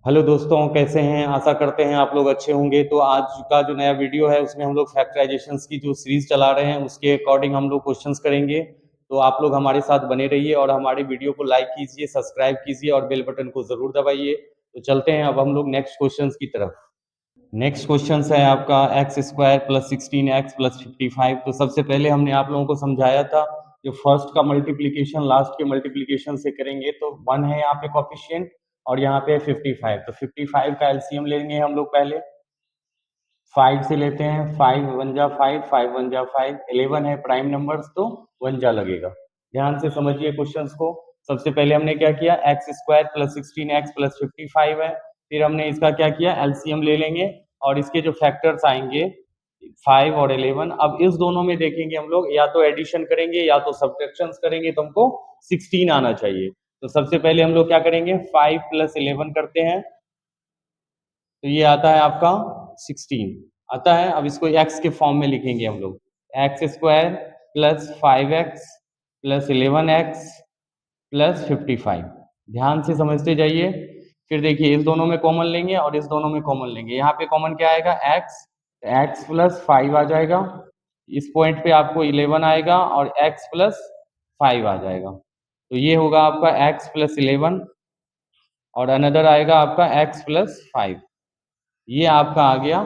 Hello दोस्तों, कैसे हैं? आशा करते हैं आप लोग अच्छे होंगे। तो आज का जो नया वीडियो है उसमें हम लोग फैक्टराइजेशंस की जो सीरीज चला रहे हैं उसके अकॉर्डिंग हम लोग क्वेश्चंस करेंगे। तो आप लोग हमारे साथ बने रहिए और हमारे वीडियो को लाइक कीजिए, सब्सक्राइब कीजिए और बेल बटन को जरूर दबाइए। तो चलते हैं अब हम लोग नेक्स्ट क्वेश्चन की तरफ। नेक्स्ट क्वेश्चन है आपका x square plus 16x plus 55। तो सबसे पहले हमने आप लोगों को समझाया था जो फर्स्ट का मल्टीप्लीकेशन लास्ट के मल्टीप्लीकेशन से करेंगे तो 1 है यहाँ पे कॉफिशिएंट और यहाँ पे 55। तो 55 का एलसीएम लेंगे हम लोग पहले 5 से लेते हैं। 5 वन जा 5, 5 वन जा 5, 11 है प्राइम नंबर्स तो 1 जा लगेगा। ध्यान से समझिए क्वेश्चंस को। सबसे पहले हमने क्या किया, x square plus 16x plus 55 है। फिर हमने इसका क्या किया, एलसीएम ले लेंगे और इसके जो फैक्टर्स आएंगे 5 और 11। अब इस दोनों में देखेंगे हम लोग या तो एडिशन करेंगे या तो सब्ट्रैक्शन करेंगे, तो हमको 16 आना चाहिए। तो सबसे पहले हम लोग क्या करेंगे, 5 प्लस 11 करते हैं तो ये आता है आपका 16 आता है। अब इसको x के फॉर्म में लिखेंगे हम लोग, x square plus 5x plus 11x plus 55। ध्यान से समझते जाइए। फिर देखिए इस दोनों में कॉमन लेंगे और इस दोनों में कॉमन लेंगे। यहाँ पे कॉमन क्या आएगा, x प्लस 5 आ जाएगा। इस पॉइंट पे आपको 11 आएगा और x प्लस 5 आ जाएगा। तो ये होगा आपका x प्लस 11 और अनदर आएगा आपका x प्लस 5। ये आपका आ गया,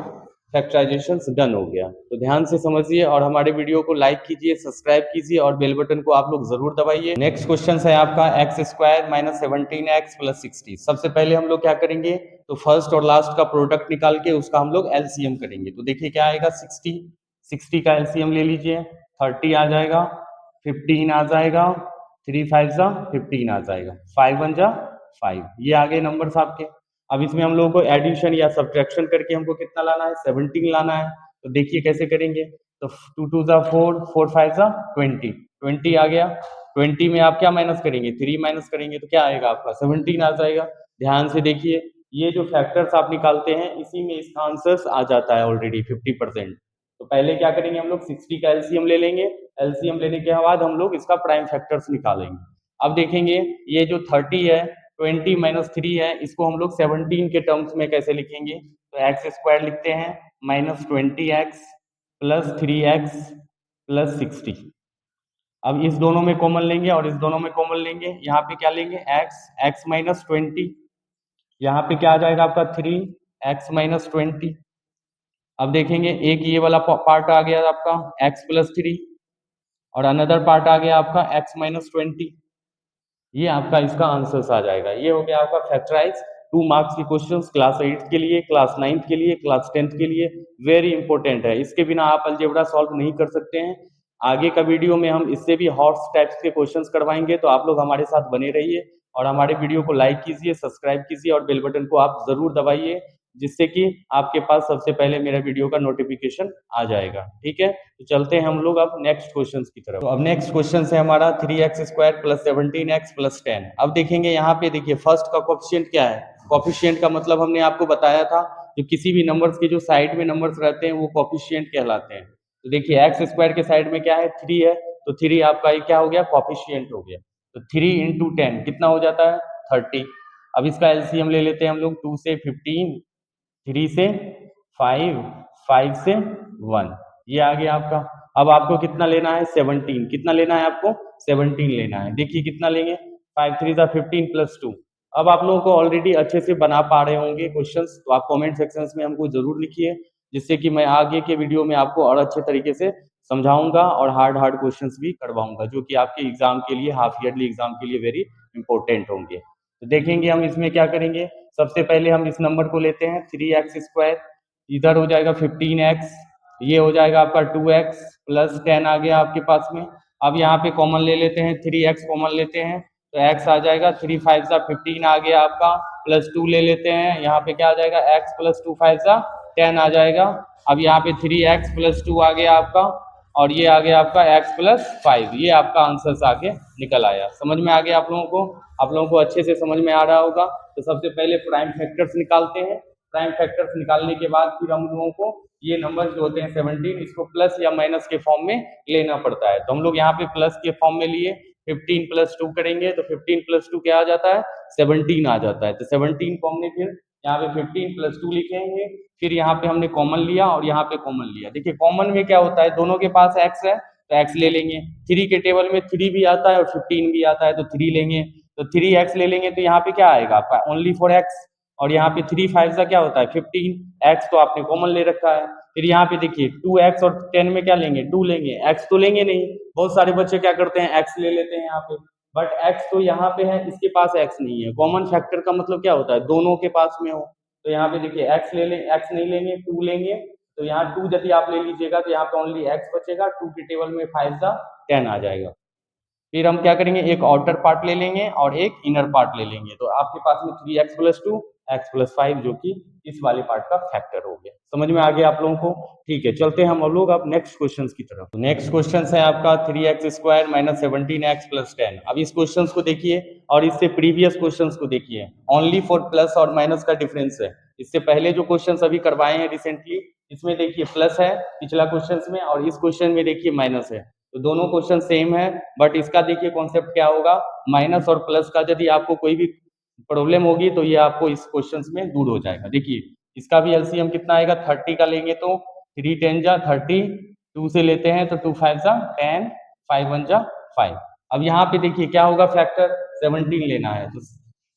फैक्टराइजेशन डन हो गया। तो ध्यान से समझिए और हमारे वीडियो को लाइक कीजिए, सब्सक्राइब कीजिए और बेल बटन को आप लोग जरूर दबाइए। नेक्स्ट क्वेश्चन है आपका x square minus 17x plus 60। सबसे पहले हम लोग क्या करेंगे, तो फर्स्ट और लास्ट का प्रोडक्ट निकाल के उसका हम लोग एलसीएम करेंगे। तो देखिए क्या आएगा, 60 का एलसीएम ले लीजिए, 30 आ जाएगा, 15 आ जाएगा, 3 5 जा 15 आ जाएगा, 5 1 जा 5। ये आगे नंबर्स आपके। अब इसमें हम लोगों को एडिशन या सब्ट्रैक्शन करके हमको कितना लाना है, 17 लाना है। तो देखिए कैसे करेंगे, तो 2 2 जा 4, 4 5 जा 20, 20 आ गया। 20 में आप क्या माइनस करेंगे, 3 माइनस करेंगे तो क्या आएगा आपका 17 आ जाएगा। ध्यान से देखिए, ये जो फैक्टर्स आप निकालते हैं इसी में इसका आंसर्स आ जाता है ऑलरेडी 50%। तो पहले क्या करेंगे, हम लोग 60 का एलसीएम ले लेंगे। एलसीएम लेने के बाद हम लोग इसका प्राइम फैक्टर्स निकालेंगे। अब देखेंगे ये जो 30 है, 20 माइनस 3 है, इसको हम लोग 17 के टर्म्स में कैसे लिखेंगे, तो एक्स स्क्वायर लिखते हैं minus 20x plus 3x plus 60। अब इस दोनों में कॉमन लेंगे और इस दोनों में कॉमन लेंगे। यहाँ पे क्या लेंगे, x माइनस 20, यहाँ पे क्या आ जाएगा आपका 3x माइनस 20। अब देखेंगे एक ये वाला पार्ट आ गया आपका x प्लस 3 और अनदर पार्ट आ गया आपका x माइनस 20। ये आपका इसका आंसर आ जाएगा। ये हो गया आपका फैक्टराइज 2 मार्क्स की क्वेश्चंस क्लास 8 के लिए, क्लास 9 के लिए, क्लास 10 के लिए। वेरी इंपॉर्टेंट है, इसके बिना आप अलजेब्रा सॉल्व नहीं कर सकते हैं। आगे का वीडियो में हम इससे भी हॉर्स टाइप्स के क्वेश्चंस करवाएंगे, तो आप लोग हमारे साथ बने रहिए और हमारे वीडियो को लाइक कीजिए, सब्सक्राइब कीजिए और बेल बटन को आप जरूर दबाइए, जिससे कि आपके पास सबसे पहले मेरा वीडियो का नोटिफिकेशन आ जाएगा। ठीक है, तो चलते हैं हम लोग अब नेक्स्ट क्वेश्चन की तरफ। तो अब नेक्स्ट क्वेश्चन है हमारा 3x square plus 17x plus 10। अब देखेंगे यहाँ पे, देखिए फर्स्ट का कोफिशिएंट क्या है। कोफिशिएंट का मतलब हमने आपको बताया था, जो किसी भी नंबर्स के जो साइड में नंबर्स रहते हैं वो कोफिशिएंट कहलाते हैं। तो देखिए एक्स स्क्वायर के साइड में क्या है, 3 है, तो 3 आपका ये क्या हो गया, कोफिशिएंट हो गया। तो 3 इंटू 10 कितना हो जाता है, 30। अब इसका एलसीएम ले लेते हैं हम लोग, 2 से 15, 3 से 5, 5 से 1, ये आ गया आपका। अब आपको कितना लेना है, 17। कितना लेना है आपको, 17 लेना है। देखिए कितना लेंगे, 5 3 जा 15 प्लस 2। अब आप लोगों को ऑलरेडी अच्छे से बना पा रहे होंगे क्वेश्चंस, तो आप कमेंट सेक्शंस में हमको जरूर लिखिए, जिससे कि मैं आगे के वीडियो में आपको और अच्छे तरीके से समझाऊंगा और हार्ड क्वेश्चंस भी करवाऊंगा, जो कि आपके एग्जाम के लिए, हाफ ईयरली एग्जाम के लिए वेरी इंपॉर्टेंट होंगे। तो देखेंगे हम इसमें क्या करेंगे। सबसे पहले हम इस नंबर को लेते हैं 3x स्क्वायर, इधर हो जाएगा 15x, ये हो जाएगा आपका 2x प्लस 10 आ गया आपके पास में। अब यहाँ पे कॉमन ले लेते हैं, 3x कॉमन लेते हैं तो x आ जाएगा, 3 5 जा 15 आ गया आपका, प्लस 2 ले लेते हैं, यहाँ पे क्या आ जाएगा, x प्लस 2 5 जा 10 आ जाएगा। अब यहाँ पे 3x प्लस 2 आ गया आपका और ये आ गया आपका x प्लस 5। ये आपका आंसर आके निकल आया। समझ में आ गया आप लोगों को, आप लोगों को अच्छे से समझ में आ रहा होगा। तो सबसे पहले प्राइम फैक्टर्स निकालते हैं। प्राइम फैक्टर्स निकालने के बाद फिर हम लोगों को ये नंबर जो होते हैं 17, इसको प्लस या माइनस के फॉर्म में लेना पड़ता है। तो हम लोग यहाँ पे प्लस के फॉर्म में लिए, 15 प्लस 2 करेंगे तो 15 प्लस 2 क्या आ जाता है, 17 आ जाता है। तो 17 को हमने फिर यहाँ पे 15 प्लस 2 लिखेंगे, फिर यहाँ पे हमने कॉमन लिया और यहाँ पे कॉमन लिया। देखिए कॉमन में क्या होता है, दोनों के पास x है तो x ले लेंगे। 3 के टेबल में 3 भी आता है और 15 भी आता है तो 3 लेंगे, तो 3x ले लेंगे तो यहाँ पे क्या आएगा आपका ओनली फॉर x, और यहाँ पे 3 5 का क्या होता है 15, x तो आपने कॉमन ले रखा है। फिर यहाँ पे देखिए 2x और 10 में क्या लेंगे 2 लेंगे, x तो लेंगे नहीं। बहुत सारे बच्चे क्या करते हैं x ले लेते हैं यहाँ पे, बट x तो यहाँ पे है, इसके पास x नहीं है। कॉमन फैक्टर का मतलब क्या होता है दोनों के पास में हो, तो यहाँ पे देखिए x ले लें, x नहीं लेंगे 2 लेंगे, तो यहाँ 2 यदि आप ले लीजिएगा तो यहाँ पे ओनली x बचेगा, 2 के टेबल में 5 का 10 आ जाएगा। फिर हम क्या करेंगे एक आउटर पार्ट ले लेंगे और एक इनर पार्ट ले लेंगे, तो आपके पास में 3x प्लस 2 x प्लस 5 जो कि इस वाले पार्ट का फैक्टर हो गया। समझ में आ गया आप लोगों को? ठीक है, चलते हैं हम लोग अब नेक्स्ट क्वेश्चन की तरफ। नेक्स्ट क्वेश्चन है आपका 3x square minus 17x plus 10। अब इस क्वेश्चन को देखिए और इससे प्रीवियस क्वेश्चन को देखिए, ओनली फॉर प्लस और माइनस का डिफरेंस है। इससे पहले जो क्वेश्चन अभी करवाए हैं रिसेंटली, इसमें देखिए प्लस है पिछला क्वेश्चन में, और इस क्वेश्चन में देखिए माइनस है, तो दोनों क्वेश्चन सेम है। बट इसका देखिए कॉन्सेप्ट क्या होगा, माइनस और प्लस का यदि आपको कोई भी प्रॉब्लम होगी तो ये आपको इस क्वेश्चन में दूर हो जाएगा। देखिए इसका भी एलसीएम कितना आएगा, 30 का लेंगे तो 3 10 जा 30, 2 से लेते हैं तो 2 5 जा 10, 5 1 जा 5। अब यहाँ पे देखिए क्या होगा फैक्टर 17 लेना है, तो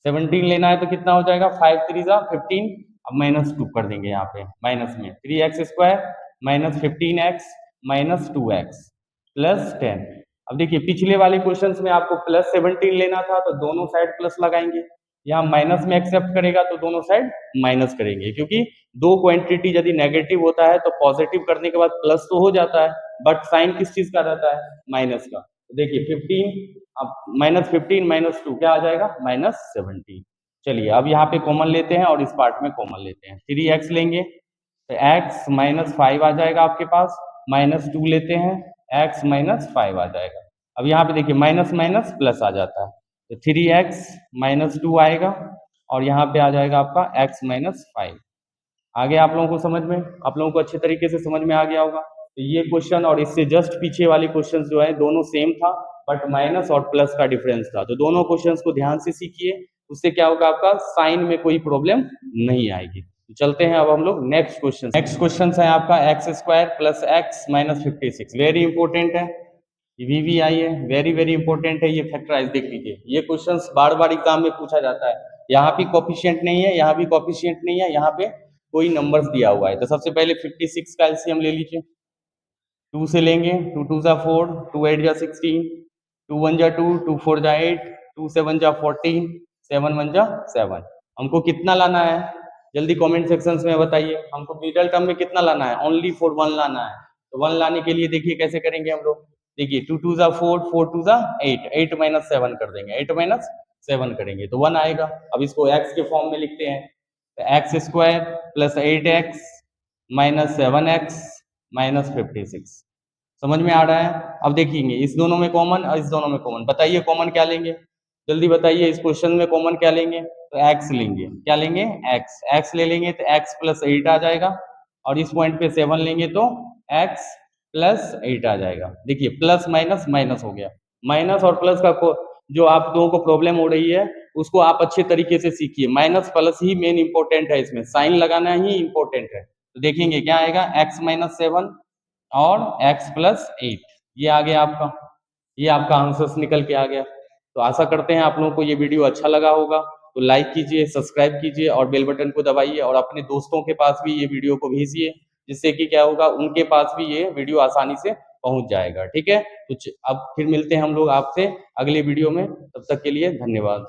17 लेना है तो कितना हो जाएगा 5 3 जा 15। अब माइनस 2 कर देंगे यहाँ पे, माइनस में 3x square minus 15x minus 2x plus 10। अब देखिए पिछले वाले क्वेश्चंस में आपको प्लस 17 लेना था तो दोनों साइड प्लस लगाएंगे, यहाँ माइनस में एक्सेप्ट करेगा तो दोनों साइड माइनस करेंगे, क्योंकि दो क्वांटिटी यदि नेगेटिव होता है तो पॉजिटिव करने के बाद प्लस तो हो जाता है, बट साइन किस चीज का रहता है माइनस का। तो देखिए 15 अब माइनस 15 माइनस 2 क्या आ जाएगा माइनस 17। चलिए अब यहाँ पे कॉमन लेते हैं और इस पार्ट में कॉमन लेते हैं, 3x लेंगे तो x माइनस 5 आ जाएगा आपके पास, माइनस 2 लेते हैं x माइनस 5 आ जाएगा। अब यहाँ पे देखिए माइनस माइनस प्लस आ जाता है, तो 3x माइनस 2 आएगा और यहाँ पे आ जाएगा आपका x माइनस 5। आगे आप लोगों को समझ में, आप लोगों को अच्छे तरीके से समझ में आ गया होगा। तो ये क्वेश्चन और इससे जस्ट पीछे वाले क्वेश्चन जो है दोनों सेम था, बट माइनस और प्लस का डिफरेंस था, तो दोनों क्वेश्चन को ध्यान से सीखिए, उससे क्या होगा आपका साइन में कोई प्रॉब्लम नहीं आएगी। चलते हैं अब हम लोग नेक्स्ट क्वेश्चन। नेक्स्ट क्वेश्चन है आपका x square plus x minus 56, very important है, VVI है, वेरी वेरी इंपॉर्टेंट है ये फैक्टराइज। देख लीजिए ये क्वेश्चंस बार बार एग्जाम में पूछा जाता है, यहाँ भी कोफिशिएंट नहीं है, यहाँ भी कोफिशिएंट नहीं है, यहाँ पे कोई नंबर्स दिया हुआ है। तो सबसे पहले 56 का एलसीएम ले लीजिए, 2 से लेंगे, 2 2 जा 4, 2 8 जा 16, 2 1 जा 2, 2 4 जा 8, 2 7 जा 14, 7 1 जा 7। हमको कितना लाना है जल्दी कमेंट सेक्शन में बताइए, हमको मिडिल टर्म में कितना लाना है, ओनली फॉर 1 लाना है। तो 1 लाने के लिए देखिए कैसे करेंगे हम लोग, देखिए 2 2 जा 4, 4 2 जा 8, 8 माइनस 7 कर देंगे, 8 माइनस 7 करेंगे तो 1 आएगा। अब इसको x के फॉर्म में लिखते हैं, तो x square plus 8x minus 7x minus 56। समझ में आ रहा है? अब देखिए इस दोनों में कॉमन और इस दोनों में कॉमन, बताइए कॉमन क्या लेंगे, जल्दी बताइए। इस क्वेश्चन में कॉमन क्या लेंगे, तो x लेंगे, क्या लेंगे x ले लेंगे तो x प्लस 8 आ जाएगा, और इस पॉइंट पे 7 लेंगे तो x प्लस 8 आ जाएगा। देखिए प्लस माइनस माइनस हो गया, माइनस और प्लस का जो आप लोगों को प्रॉब्लम हो रही है उसको आप अच्छे तरीके से सीखिए, माइनस प्लस ही मेन इंपॉर्टेंट है, इसमें साइन लगाना ही इंपॉर्टेंट है। तो देखेंगे क्या आएगा, x माइनस 7 और x प्लस 8, ये आ गया आपका, ये आपका आंसर निकल के आ गया। तो आशा करते हैं आप लोगों को ये वीडियो अच्छा लगा होगा, तो लाइक कीजिए, सब्सक्राइब कीजिए और बेल बटन को दबाइए, और अपने दोस्तों के पास भी ये वीडियो को भेजिए, जिससे कि क्या होगा उनके पास भी ये वीडियो आसानी से पहुंच जाएगा। ठीक है, तो अब फिर मिलते हैं हम लोग आपसे अगले वीडियो में, तब तक के लिए धन्यवाद।